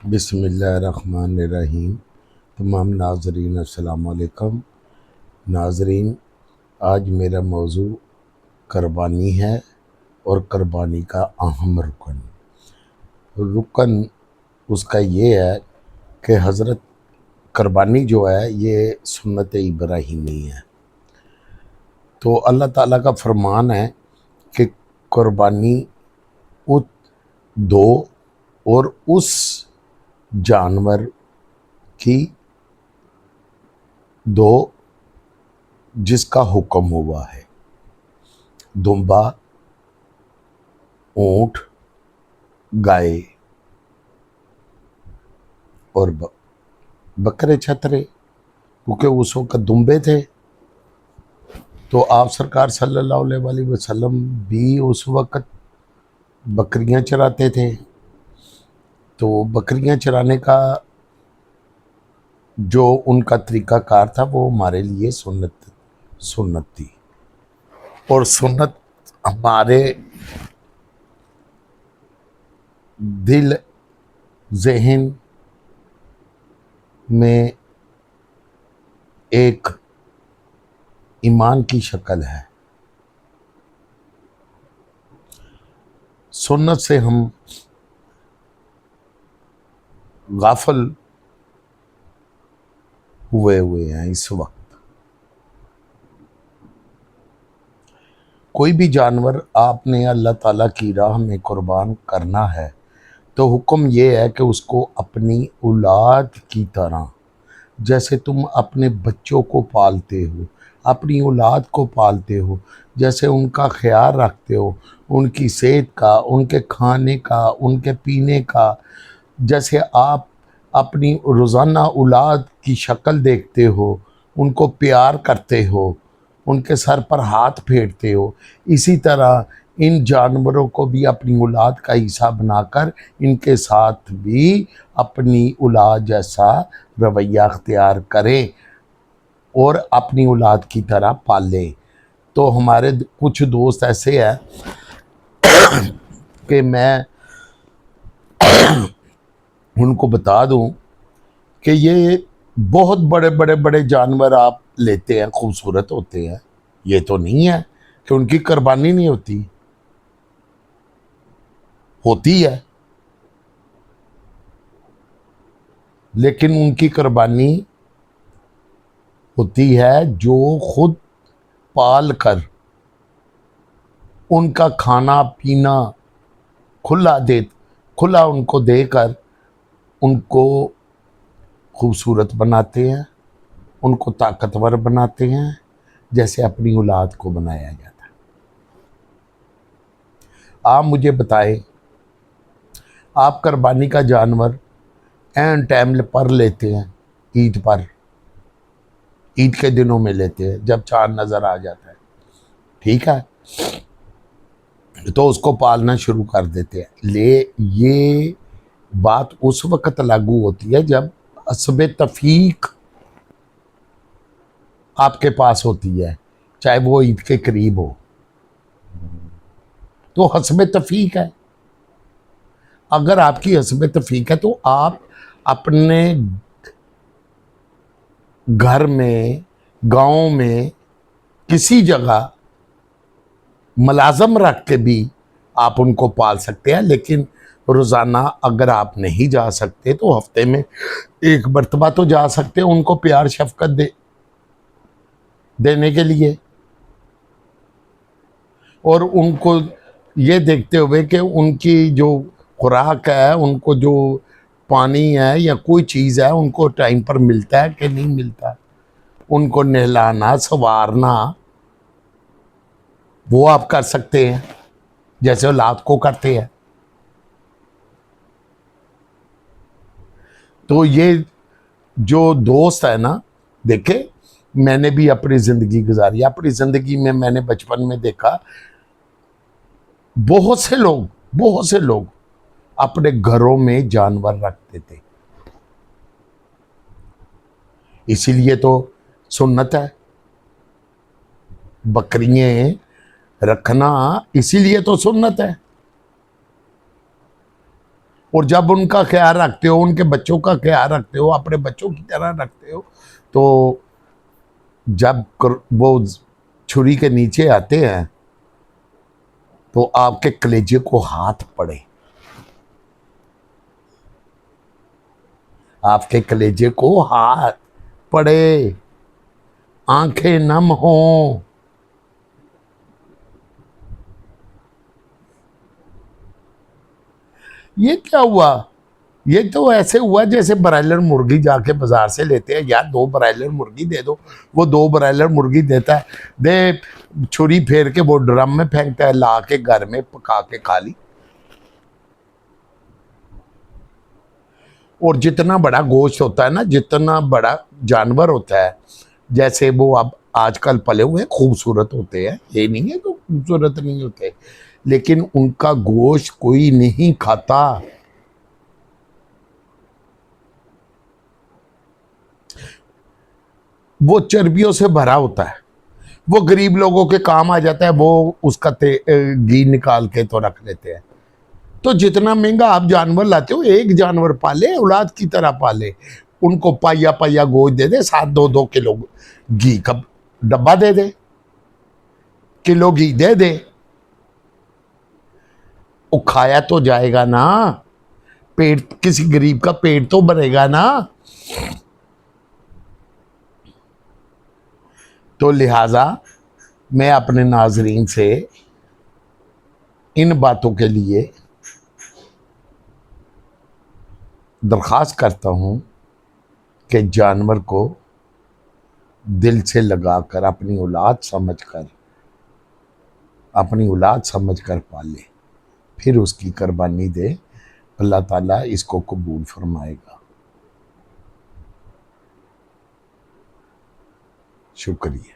बिस्मिल्लाहिर्रहमानिर्रहीम। तमाम नाज़रीन अस्सलाम वालेकुम। नाज़रीन, आज मेरा मौजू कुर्बानी है और कुर्बानी का अहम रुकन उसका ये है कि हज़रत कुर्बानी जो है ये सुन्नत इब्राहीमी है। तो अल्लाह ताला का फरमान है कि कुर्बानी उस दो और उस जानवर की दो जिसका हुक्म हुआ है। दुम्बा, ऊंट, गाय और बकरे छतरे, क्योंकि उस वक्त दुम्बे थे। तो आप सरकार सल्लल्लाहु अलैहि वसल्लम भी उस वक्त बकरियां चराते थे। तो बकरियां चराने का जो उनका तरीक़ाकार था वो हमारे लिए सुन्नत थी। और सुन्नत हमारे दिल ज़हन में एक ईमान की शक्ल है। सुन्नत से हम गाफिल हुए हैं। इस वक्त कोई भी जानवर आपने अल्लाह ताला की राह में कुर्बान करना है तो हुक्म ये है कि उसको अपनी औलाद की तरह, जैसे तुम अपने बच्चों को पालते हो, अपनी औलाद को पालते हो, जैसे उनका ख्याल रखते हो, उनकी सेहत का, उनके खाने का, उनके पीने का, जैसे आप अपनी रोज़ाना औलाद की शक्ल देखते हो, उनको प्यार करते हो, उनके सर पर हाथ फेरते हो, इसी तरह इन जानवरों को भी अपनी औलाद का हिस्सा बनाकर इनके साथ भी अपनी औलाद जैसा रवैया अख्तियार करें और अपनी औलाद की तरह पालें। तो हमारे कुछ दोस्त ऐसे हैं कि मैं उनको बता दूं कि ये बहुत बड़े बड़े बड़े जानवर आप लेते हैं, खूबसूरत होते हैं, ये तो नहीं है कि उनकी कुर्बानी नहीं होती है, लेकिन उनकी कुर्बानी होती है जो खुद पाल कर उनका खाना पीना खुला उनको देकर उनको खूबसूरत बनाते हैं, उनको ताकतवर बनाते हैं, जैसे अपनी औलाद को बनाया जाता है। आप मुझे बताएं, आप कुर्बानी का जानवर एन टाइम पर लेते हैं, ईद पर, ईद के दिनों में लेते हैं जब चांद नज़र आ जाता है, ठीक है, तो उसको पालना शुरू कर देते हैं। ये बात उस वक्त लागू होती है जब हस्बे तफीक आपके पास होती है, चाहे वो ईद के करीब हो, तो हस्बे तफीक है। अगर आपकी हस्बे तफीक है तो आप अपने घर में, गांव में, किसी जगह मुलाजम रख के भी आप उनको पाल सकते हैं। लेकिन रोज़ाना अगर आप नहीं जा सकते तो हफ्ते में एक मरतबा तो जा सकते हैं उनको प्यार शफकत देने के लिए, और उनको ये देखते हुए कि उनकी जो खुराक है, उनको जो पानी है या कोई चीज़ है उनको टाइम पर मिलता है कि नहीं मिलता, उनको नहलाना संवारना वो आप कर सकते हैं जैसे औलाद को करते हैं। तो ये जो दोस्त है ना, देखे, मैंने भी अपनी ज़िंदगी गुजारी, अपनी ज़िंदगी में मैंने बचपन में देखा बहुत से लोग अपने घरों में जानवर रखते थे, इसीलिए तो सुन्नत है बकरियां रखना, इसीलिए तो सुन्नत है। और जब उनका ख्याल रखते हो, उनके बच्चों का ख्याल रखते हो, अपने बच्चों की तरह रखते हो, तो जब वो छुरी के नीचे आते हैं तो आपके कलेजे को हाथ पड़े, आपके कलेजे को हाथ पड़े, आंखें नम हो। ये क्या हुआ? ये तो ऐसे हुआ जैसे ब्रायलर मुर्गी जाके बाजार से लेते हैं, यार 2 ब्रायलर मुर्गी दे दो, वो 2 ब्रायलर मुर्गी देता है, दे छुरी फेर के वो ड्रम में फेंकता है, ला के घर में पका के खा ली। और जितना बड़ा गोश्त होता है ना, जितना बड़ा जानवर होता है, जैसे वो अब आजकल पले हुए खूबसूरत होते हैं, ये नहीं है कि खूबसूरत नहीं होते, लेकिन उनका गोश्त कोई नहीं खाता। वो चर्बियों से भरा होता है, वो गरीब लोगों के काम आ जाता है, वो उसका घी निकाल के तो रख लेते हैं। तो जितना महंगा आप जानवर लाते हो, एक जानवर पाले, औलाद की तरह पाले, उनको पाइया पाइया गोश्त दे दे, 7-2 किलो घी का डब्बा दे दे, किलो घी दे दे, वो खाया तो जाएगा ना, पेट, किसी गरीब का पेट तो भरेगा ना। तो लिहाजा मैं अपने नाजरीन से इन बातों के लिए दरख्वास्त करता हूँ कि जानवर को दिल से लगाकर, अपनी औलाद समझकर पाले, फिर उसकी कुर्बानी दे। अल्लाह ताला इसको कबूल फरमाएगा। शुक्रिया।